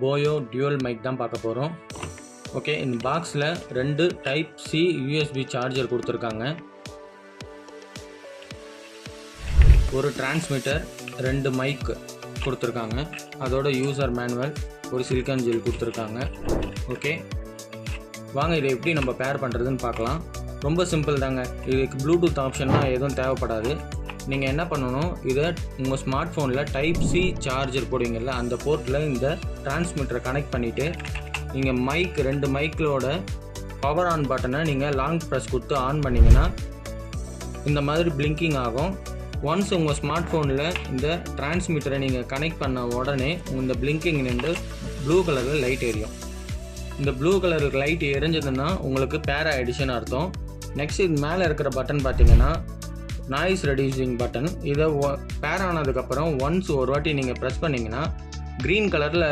போயோ dual mic தான் பார்க்க போகிறோம். ஓகே, இந்த பாக்ஸில் 2 டைப் சி யூஎஸ்பி சார்ஜர் கொடுத்துருக்காங்க, ஒரு டிரான்ஸ்மிட்டர், 2 மைக் கொடுத்துருக்காங்க, அதோட யூசர் மேனுவல், ஒரு சிலிக்கான் ஜெல் கொடுத்துருக்காங்க. ஓகே, வாங்க இதை எப்படி நம்ம பேர் பண்ணுறதுன்னு பார்க்கலாம். ரொம்ப சிம்பிள் தாங்க. இதுக்கு ப்ளூடூத் ஆப்ஷன்லாம் எதுவும் தேவைப்படாது. நீங்கள் என்ன பண்ணணும், இதை உங்கள் ஸ்மார்ட் ஃபோனில் டைப் சி சார்ஜர் போடுவீங்கள்ல, அந்த போர்ட்டில் இந்த டிரான்ஸ்மிட்டரை கனெக்ட் பண்ணிவிட்டு நீங்கள் மைக் 2 மைக்கிலோட பவர் ஆன் பட்டனை நீங்கள் லாங் ப்ரெஸ் கொடுத்து ஆன் பண்ணிங்கன்னா இந்த மாதிரி பிளிங்கிங் ஆகும். ஒன்ஸ் உங்கள் ஸ்மார்ட் ஃபோனில் இந்த டிரான்ஸ்மிட்டரை நீங்கள் கனெக்ட் பண்ண உடனே இந்த பிளிங்கிங் நின்று ப்ளூ கலரில் லைட் எரியும். இந்த ப்ளூ கலருக்கு லைட் எரிஞ்சதுன்னா உங்களுக்கு பேர் ஆகிடுச்சுன்னு அர்த்தம். நெக்ஸ்ட் இது மேலே இருக்கிற பட்டன் பார்த்தீங்கன்னா நாய்ஸ் ரெடியூசிங் பட்டன். இதை பேர் ஆனதுக்கப்புறம் ஒன்ஸ் ஒரு வாட்டி நீங்கள் ப்ரெஸ் பண்ணிங்கன்னா க்ரீன் கலரில்